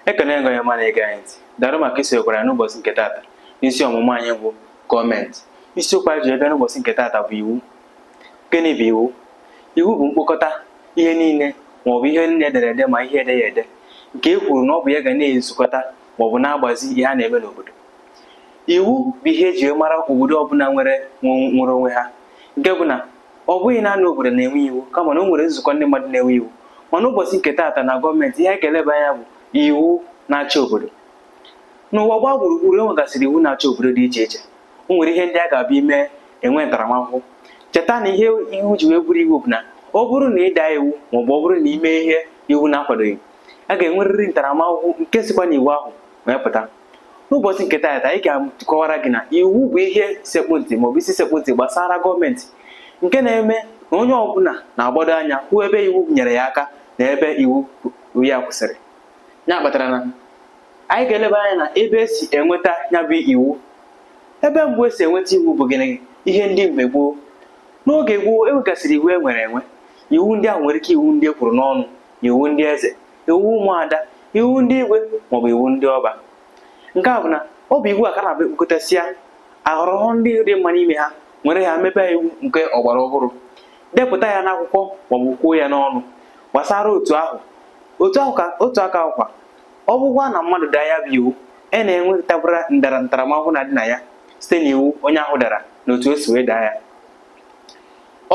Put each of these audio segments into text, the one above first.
Ekene ngo ya mana ege anyị ntị. Daalụ maka isonyekwara n'ụbọchị nke taata. Isi ọmụmụ anyị bụ gọọmenti. Isiokwu anyị ji ebe n'ụbọchị nke taata bụ iwu. Gịnị bụ iwu? Iwu bụ mkpokọta ihe niile maọbụ ihe niile edere ede ma ihe edeghị ede nke e kwuru na ọ bụ ya ga na-ezukọta maọbụ na-agbazi ihe a na-eme n'obodo. Iwu bụ ihe eji mara obodo ọbụla nwere onwe ha, nke bụ na ọ bụghị naanị obodo na-enwe iwu kama na o nwere nzukọ ndị mmadụ na-enwe iwu. Mana ụbọchị nke taata na gọọmenti ihe a ga-eleba anya bụ iwu na-achị obodo. N'ụwa gbaa gburugburu enwegasịrị iwu na-achị obodo dị iche iche. O nwere ihe ndị a ga-abịa ime enwe ntaramahụhụ. Cheta na ihe iwu ji wee bụrụ iwu bụ na ọ bụrụ na ị daa iwu maọbụ ọ bụrụ na ime ihe iwu na-akwadoghị, a ga-enwerịrị ntaramahụhụ nke sikwa n'iwu ahụ wee pụta. N'ụbọchị nke taata anyị ga-akọwara gị na iwu bụ ihe sekpụ ntị maọbụ isi sekpụ ntị gbasara gọọmenti, nke na-eme na onye ọbụla na-agbado anya hụ ebe iwu nyere ya aka na ebe iwu ya kwụsịrị. Ya kpatara na anyị ga-eleba anya na ebe esi enweta ya bụ iwu. Ebe mbụ esi enweta iwu bụ gịnị? Ihe ndị mgbe gboo. N'oge gboo enwegasịrị iwu enwe. Iwu ndị ahụ nwere ike iwu ndị e kwuru n'ọnụ, iwu ndị eze, iwu ụmụada, iwu ndị igwe maọbụ iwu ndị ọba. Nke a bụ na ọ bụ iwu a ka na-abịa ekpokọtasịa ahụrụhụ ndị dị mma n'ime ha, nwere ha mebe iwu nke ọgbara ọhụrụ, depụta ya n'akwụkwọ maọbụ kwuo ya n'ọnụ gbasara otu ahụ. Otu aka ọkwa ọ bụkwa na mmadụ daa ya bụ iwu, na-enwetabara ntaramahụhụ na-adị na ya site n'iwu onye ahụ dara na otu o si wee daa ya.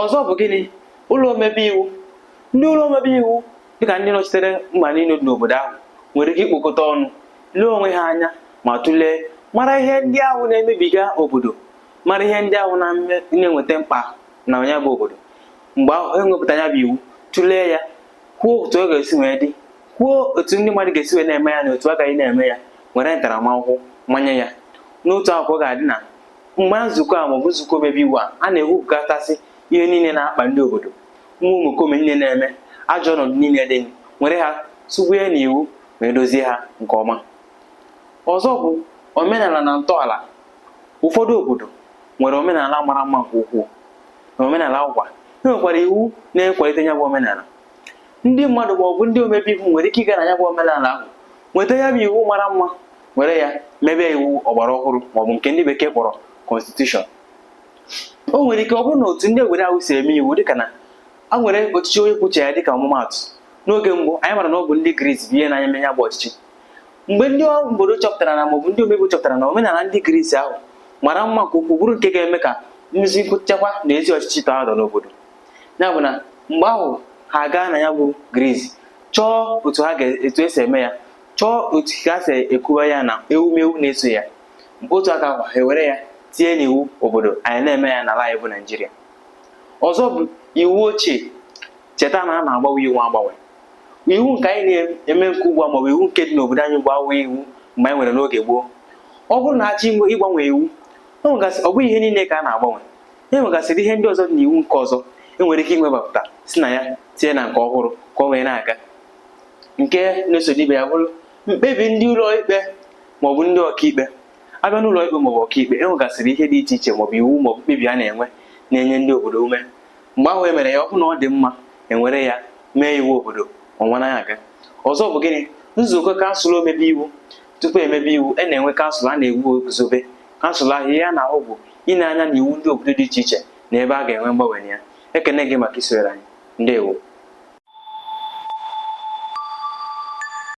Ọzọ bụ gịnị? Ụlọ omebe iwu. Ndị ụlọ omebe iwu dịka ndị nọchitere mba niile dị n'obodo ahụ nwere ike ikpokọta ọnụ, lee onwe ha anya ma tụlee, mara ihe ndị ahụ na-emebiga obodo, mara ihe ndị ahụ na-enweta mkpa na onye bụ obodo. Mgbe ahụ enwepụta ya bụ iwu, tụlee ya, kwuo otu ọ ga-esi wee dị, kwuo otu ndị mmadụ ga-esi wee na-eme ya na otu agaghị na-eme ya, nwere ntaramahụhụ manye ya. N'otu akwa ọ ga-adị na mgbe nzukọ a maọbụ nzukọ omebe iwu a na-ewupụtasị ihe niile na-akpa ndị obodo, ụmụ omekome niile na-eme ajọ ọnọdụ niile dị, nwere ha tụgbuo n'iwu ma edozie ha nke ọma. Ọzọ bụ omenala na ntọala. Ụfọdụ obodo nwere omenala mara mma nke ukwuu na omenala ụkwa. E nwekwara iwu na-ekwalite ya bụ omenala. Ndị mmadụ maọbụ ndị omebe iwu nwere ike ịga na ya bụ omenala ahụ, nweta ya bụ iwu mara mma, were ya mebe iwu ọgbara ọhụrụ maọbụ nke ndị bekee kpọrọ constitution. O nwere ike ọ bụrụ na otu ndị obodo ahụ si eme iwu, dịka na a nwere ọchịchị onye kwuche ya dịka ọmụmaatụ. N'oge mbụ anyị mara na ọ bụ ndị Gris bụ ihe na-anya eme ya bụ ọchịchị. Mgbe ndị obodo chọpụtara na maọbụ ndị omebe chọpụtara na omenala ndị Gris ahụ mara mma nke ukwuu, bụrụ nke ga-eme ka mmezi nchekwa na ezi ọchịchị tọọ adọ n'obodo. Ya bụ na mgbe ahụ ha gaa na ya bụ Gris chọọ etu esi eme ya, chọọ otu ha si ekwuwa ya na ewumewu na-eso ya. Otu aka ahụ ha ewere ya tinye n'iwu obodo anyị na-eme ya n'ala anyị bụ Naịjirịa. Ọzọ bụ iwu ochie. Cheta na a na-agbanwe iwu agbanwe. Iwu nke anyị na-eme nke ugbu a maọbụ iwu nke dị n'obodo anyị gbanwe iwu mgbe anyị nwere n'oge gboo. Ọ bụrụ na achọ ịgbanwe iwu, ọ bụghị ihe niile ka a na-agbanwe. E nwegasịrị ihe ndị ọzọ dị n'iwu nke ọzọ enwere ike inwebapụta si na ya tinye na nke ọhụrụ ka ọ wee na-aga. Nke na-eso ibe ya bụrụ mkpebi ndị ụlọ ikpe maọbụ ndị ọkaikpe. Abịa n'ụlọ ikpe maọbụ ọkaikpe, enwegasịrị ihe dị iche iche maọbụ iwu maọbụ mkpebi a na-enwe na-enye ndị obodo ume. Mgbe ahụ e mere ya, ọ bụ na ọ dị mma, enwere ya mee iwu obodo ọnwa na-aga. Ọzọ bụ gịnị? Nzukọ kansụl omebe iwu. Tupu emebe iwu, na-enwe kansụl a na-eguzobe. Kansụl ahụ ihe a na-ahụ bụ ịna anya na iwu ndị obodo dị iche iche na ebe a ga-enwe mgbanwe ya. Ekene gị maka isonyere anyị. Ndewo.